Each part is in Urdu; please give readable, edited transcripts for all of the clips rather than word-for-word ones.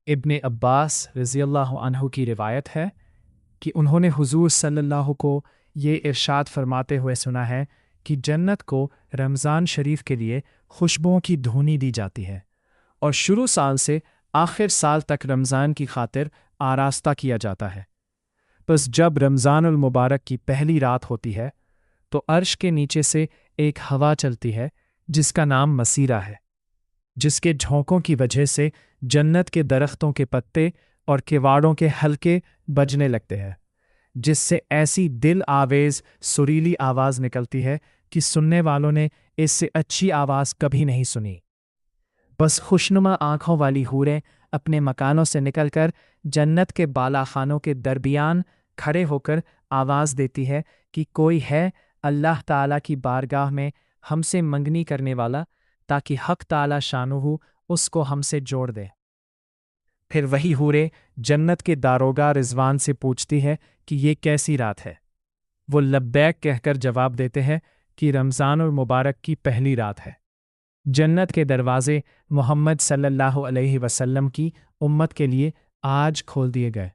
ابن عباس رضی اللہ عنہ کی روایت ہے کہ انہوں نے حضور صلی اللہ کو یہ ارشاد فرماتے ہوئے سنا ہے کہ جنت کو رمضان شریف کے لیے خوشبوؤں کی دھونی دی جاتی ہے اور شروع سال سے آخر سال تک رمضان کی خاطر آراستہ کیا جاتا ہے۔ بس جب رمضان المبارک کی پہلی رات ہوتی ہے تو عرش کے نیچے سے ایک ہوا چلتی ہے جس کا نام مسیرہ ہے، جس کے جھونکوں کی وجہ سے جنت کے درختوں کے پتے اور کواڑوں کے حلقے بجنے لگتے ہیں، جس سے ایسی دل آویز سریلی آواز نکلتی ہے کہ سننے والوں نے اس سے اچھی آواز کبھی نہیں سنی۔ بس خوشنما آنکھوں والی حوریں اپنے مکانوں سے نکل کر جنت کے بالا خانوں کے درمیان کھڑے ہو کر آواز دیتی ہے کہ کوئی ہے اللہ تعالیٰ کی بارگاہ میں ہم سے منگنی کرنے والا، تاکہ حق تعالیٰ شانہ اس کو ہم سے جوڑ دے۔ پھر وہی حوریں جنت کے داروغہ رضوان سے پوچھتی ہے کہ یہ کیسی رات ہے؟ وہ لبیک کہہ کر جواب دیتے ہیں کہ رمضان المبارک کی پہلی رات ہے۔ جنت کے دروازے محمد صلی اللہ علیہ وسلم کی امت کے لیے آج کھول دیے گئے۔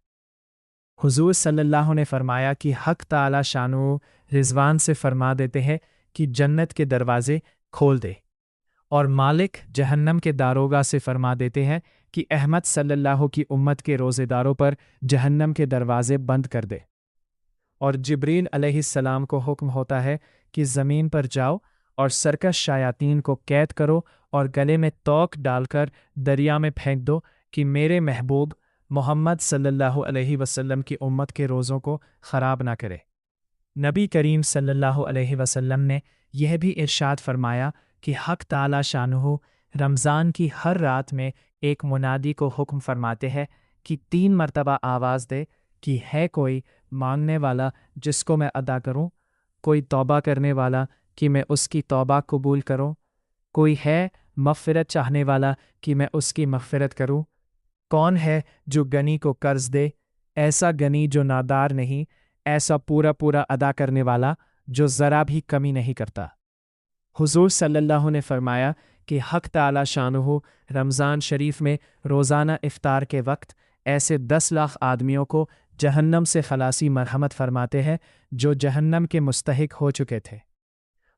حضور صلی اللہ نے فرمایا کہ حق تعالی شانہ رضوان سے فرما دیتے ہیں کہ جنت کے دروازے کھول دے، اور مالک جہنم کے داروغہ سے فرما دیتے ہیں کہ احمد صلی اللہ کی امت کے روزے داروں پر جہنم کے دروازے بند کر دے، اور جبریل علیہ السلام کو حکم ہوتا ہے کہ زمین پر جاؤ اور سرکش شیاطین کو قید کرو اور گلے میں توق ڈال کر دریا میں پھینک دو کہ میرے محبوب محمد صلی اللہ علیہ وسلم کی امت کے روزوں کو خراب نہ کرے۔ نبی کریم صلی اللہ علیہ وسلم نے یہ بھی ارشاد فرمایا کہ حق تعالی شانہ رمضان کی ہر رات میں ایک منادی کو حکم فرماتے ہیں کہ 3 مرتبہ آواز دے کہ ہے کوئی مانگنے والا جس کو میں ادا کروں، کوئی توبہ کرنے والا کہ میں اس کی توبہ قبول کروں، کوئی ہے مغفرت چاہنے والا کہ میں اس کی مغفرت کروں، کون ہے جو غنی کو قرض دے، ایسا غنی جو نادار نہیں، ایسا پورا پورا ادا کرنے والا جو ذرا بھی کمی نہیں کرتا۔ حضور صلی اللہ نے فرمایا کہ حق تعالی شانہ رمضان شریف میں روزانہ افطار کے وقت ایسے 10 لاکھ آدمیوں کو جہنم سے خلاصی مرحمت فرماتے ہیں جو جہنم کے مستحق ہو چکے تھے،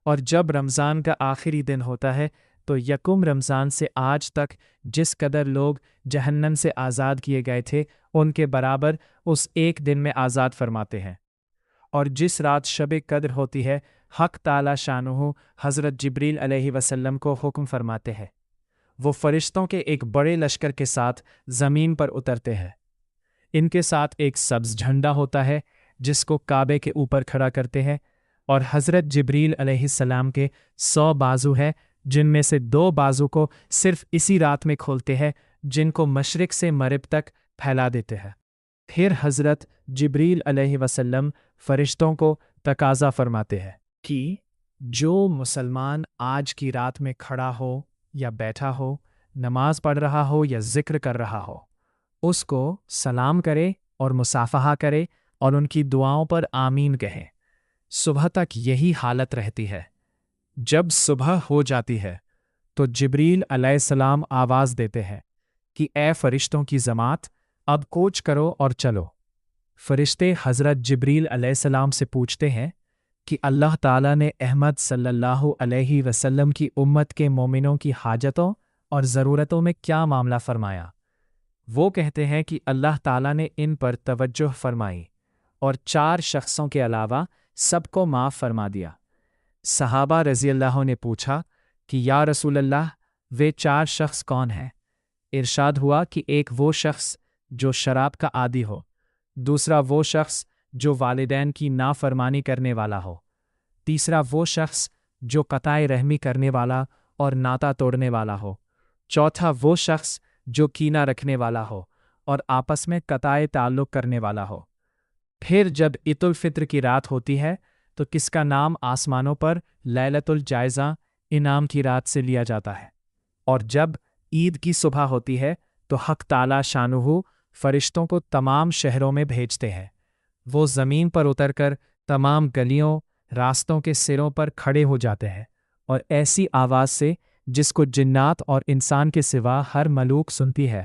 اور جب رمضان کا آخری دن ہوتا ہے تو یکم رمضان سے آج تک جس قدر لوگ جہنم سے آزاد کیے گئے تھے ان کے برابر اس ایک دن میں آزاد فرماتے ہیں۔ اور جس رات شب قدر ہوتی ہے حق تعالی شانہ حضرت جبریل علیہ وسلم کو حکم فرماتے ہیں، وہ فرشتوں کے ایک بڑے لشکر کے ساتھ زمین پر اترتے ہیں۔ ان کے ساتھ ایک سبز جھنڈا ہوتا ہے جس کو کعبے کے اوپر کھڑا کرتے ہیں، اور حضرت جبریل علیہ السلام کے 100 بازو ہیں جن میں سے 2 بازو کو صرف اسی رات میں کھولتے ہیں، جن کو مشرق سے مغرب تک پھیلا دیتے ہیں۔ پھر حضرت جبریل علیہ وسلم فرشتوں کو تقاضا فرماتے ہیں کہ جو مسلمان آج کی رات میں کھڑا ہو یا بیٹھا ہو، نماز پڑھ رہا ہو یا ذکر کر رہا ہو، اس کو سلام کرے اور مصافحہ کرے اور ان کی دعاؤں پر آمین کہے۔ صبح تک یہی حالت رہتی ہے۔ جب صبح ہو جاتی ہے تو جبریل علیہ السلام آواز دیتے ہیں کہ اے فرشتوں کی جماعت، اب کوچ کرو اور چلو۔ فرشتے حضرت جبریل علیہ السلام سے پوچھتے ہیں کہ اللہ تعالیٰ نے احمد صلی اللہ علیہ وسلم کی امت کے مومنوں کی حاجتوں اور ضرورتوں میں کیا معاملہ فرمایا؟ وہ کہتے ہیں کہ اللہ تعالیٰ نے ان پر توجہ فرمائی اور 4 شخصوں کے علاوہ سب کو معاف فرما دیا۔ صحابہ رضی اللہ نے پوچھا کہ یا رسول اللہ، وہ 4 شخص کون ہیں؟ ارشاد ہوا کہ ایک وہ شخص جو شراب کا عادی ہو، دوسرا وہ شخص جو والدین کی نافرمانی کرنے والا ہو، تیسرا وہ شخص جو قطع رحمی کرنے والا اور ناتا توڑنے والا ہو، چوتھا وہ شخص جو کینہ رکھنے والا ہو اور آپس میں قطع تعلق کرنے والا ہو۔ پھر جب عید الفطر کی رات ہوتی ہے تو کس کا نام آسمانوں پر لیلۃ الجائزہ انعام کی رات سے لیا جاتا ہے، اور جب عید کی صبح ہوتی ہے تو حق تعالی شانہ فرشتوں کو تمام شہروں میں بھیجتے ہیں۔ وہ زمین پر اتر کر تمام گلیوں، راستوں کے سروں پر کھڑے ہو جاتے ہیں، اور ایسی آواز سے جس کو جنات اور انسان کے سوا ہر ملوک سنتی ہے،